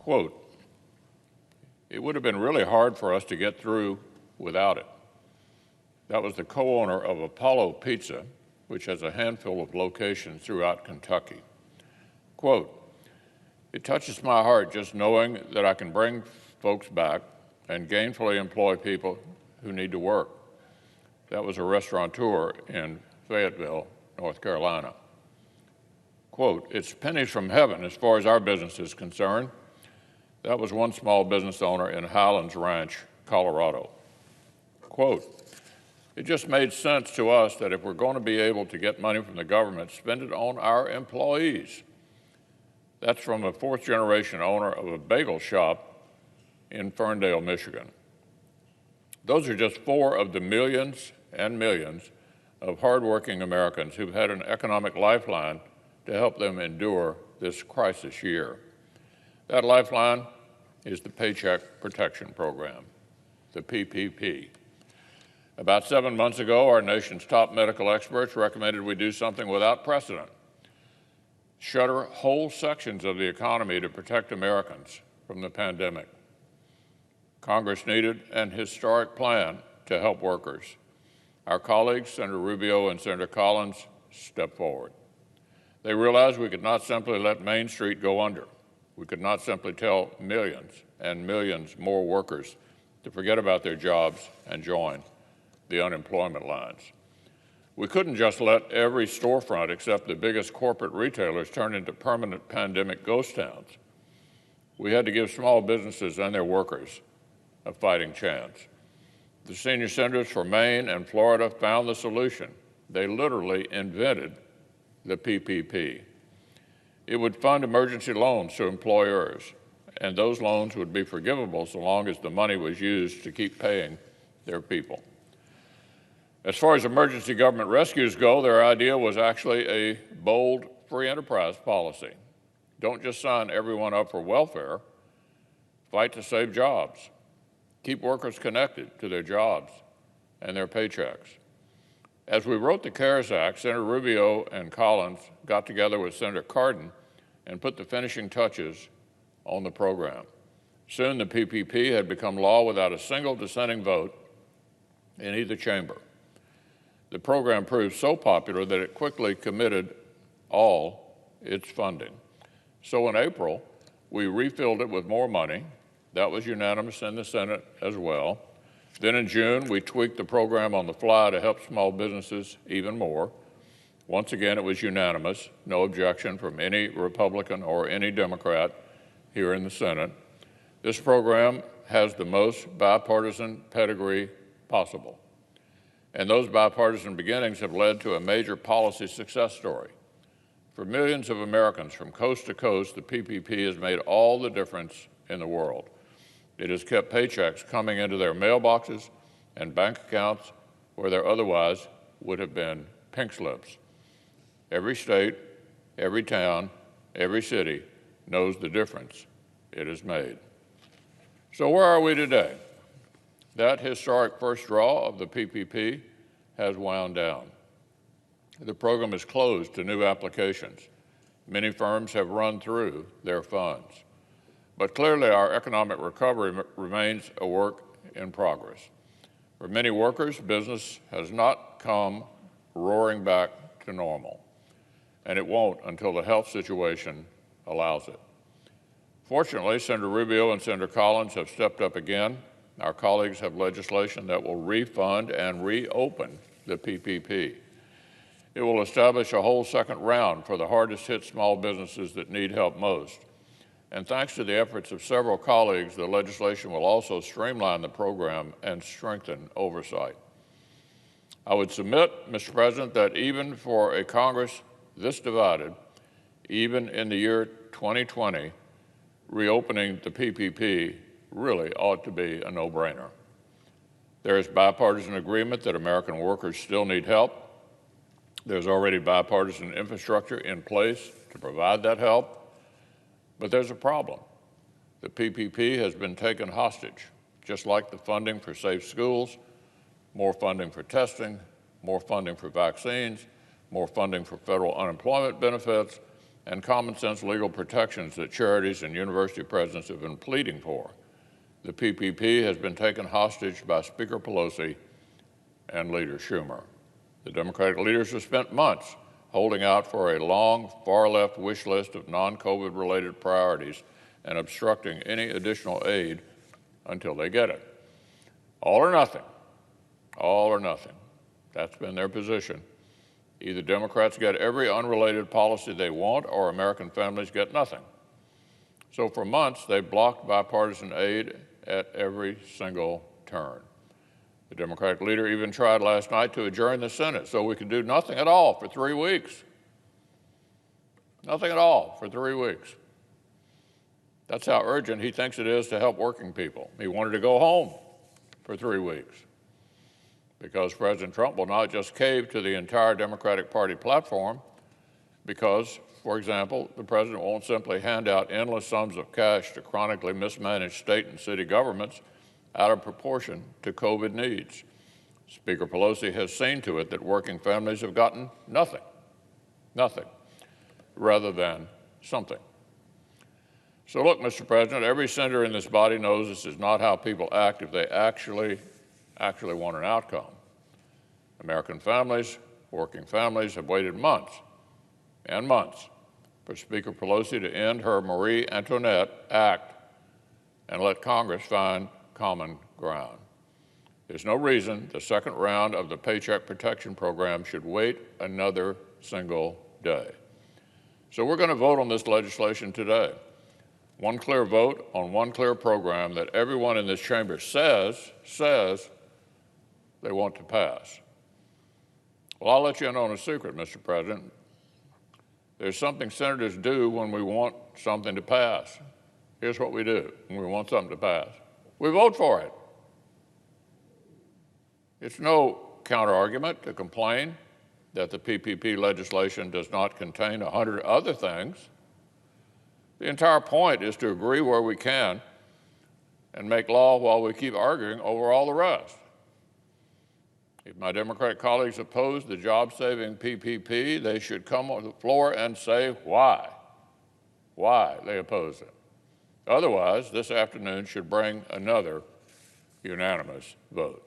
Quote, "It would have been really hard for us to get through without it." That was the co-owner of Apollo Pizza, which has a handful of locations throughout Kentucky. Quote, "It touches my heart just knowing that I can bring folks back and gainfully employ people who need to work." That was a restaurateur in Fayetteville, North Carolina. Quote, "It's pennies from heaven as far as our business is concerned." That was one small business owner in Highlands Ranch, Colorado. Quote, "It just made sense to us that if we're going to be able to get money from the government, spend it on our employees." That's from a fourth-generation owner of a bagel shop in Ferndale, Michigan. Those are just four of the millions and millions of hardworking Americans who've had an economic lifeline to help them endure this crisis year. That lifeline is the Paycheck Protection Program, the PPP. About 7 months ago, our nation's top medical experts recommended we do something without precedent: shutter whole sections of the economy to protect Americans from the pandemic. Congress needed an historic plan to help workers. Our colleagues, Senator Rubio and Senator Collins, stepped forward. They realized we could not simply let Main Street go under. We could not simply tell millions and millions more workers to forget about their jobs and join the unemployment lines. We couldn't just let every storefront except the biggest corporate retailers turn into permanent pandemic ghost towns. We had to give small businesses and their workers a fighting chance. The senior senators for Maine and Florida found the solution. They literally invented the PPP. It would fund emergency loans to employers, and those loans would be forgivable so long as the money was used to keep paying their people. As far as emergency government rescues go, their idea was actually a bold free enterprise policy. Don't just sign everyone up for welfare, fight to save jobs. Keep workers connected to their jobs and their paychecks. As we wrote the CARES Act, Senator Rubio and Collins got together with Senator Cardin and put the finishing touches on the program. Soon the PPP had become law without a single dissenting vote in either chamber. The program proved so popular that it quickly committed all its funding. So in April, we refilled it with more money. That was unanimous in the Senate as well. Then in June, we tweaked the program on the fly to help small businesses even more. Once again, it was unanimous, no objection from any Republican or any Democrat here in the Senate. This program has the most bipartisan pedigree possible. And those bipartisan beginnings have led to a major policy success story. For millions of Americans from coast to coast, the PPP has made all the difference in the world. It has kept paychecks coming into their mailboxes and bank accounts where there otherwise would have been pink slips. Every state, every town, every city knows the difference it has made. So where are we today? That historic first draw of the PPP has wound down. The program is closed to new applications. Many firms have run through their funds. But clearly, our economic recovery remains a work in progress. For many workers, business has not come roaring back to normal, and it won't until the health situation allows it. Fortunately, Senator Rubio and Senator Collins have stepped up again. Our colleagues have legislation that will refund and reopen the PPP. It will establish a whole second round for the hardest hit small businesses that need help most. And thanks to the efforts of several colleagues, the legislation will also streamline the program and strengthen oversight. I would submit, Mr. President, that even for a Congress this divided, even in the year 2020, reopening the PPP really ought to be a no-brainer. There is bipartisan agreement that American workers still need help. There's already bipartisan infrastructure in place to provide that help. But there's a problem. The PPP has been taken hostage, just like the funding for safe schools, more funding for testing, more funding for vaccines, more funding for federal unemployment benefits, and common sense legal protections that charities and university presidents have been pleading for. The PPP has been taken hostage by Speaker Pelosi and Leader Schumer. The Democratic leaders have spent months holding out for a long, far-left wish list of non-COVID-related priorities and obstructing any additional aid until they get it. All or nothing. All or nothing. That's been their position. Either Democrats get every unrelated policy they want, or American families get nothing. So for months, they've blocked bipartisan aid at every single turn. The Democratic leader even tried last night to adjourn the Senate so we could do nothing at all for 3 weeks. Nothing at all for 3 weeks. That's how urgent he thinks it is to help working people. He wanted to go home for 3 weeks because President Trump will not just cave to the entire Democratic Party platform because, for example, the president won't simply hand out endless sums of cash to chronically mismanaged state and city governments out of proportion to COVID needs. Speaker Pelosi has seen to it that working families have gotten nothing, rather than something. So look, Mr. President, every senator in this body knows this is not how people act if they actually want an outcome. American families, working families, have waited months and months for Speaker Pelosi to end her Marie Antoinette act and let Congress find common ground. There's no reason the second round of the Paycheck Protection Program should wait another single day. So we're going to vote on this legislation today. One clear vote on one clear program that everyone in this chamber says they want to pass. Well, I'll let you in on a secret, Mr. President. There's something senators do when we want something to pass. Here's what we do when we want something to pass. We vote for it. It's no counter-argument to complain that the PPP legislation does not contain 100 other things. The entire point is to agree where we can and make law while we keep arguing over all the rest. If my Democratic colleagues oppose the job-saving PPP, they should come on the floor and say why they oppose it. Otherwise, this afternoon should bring another unanimous vote.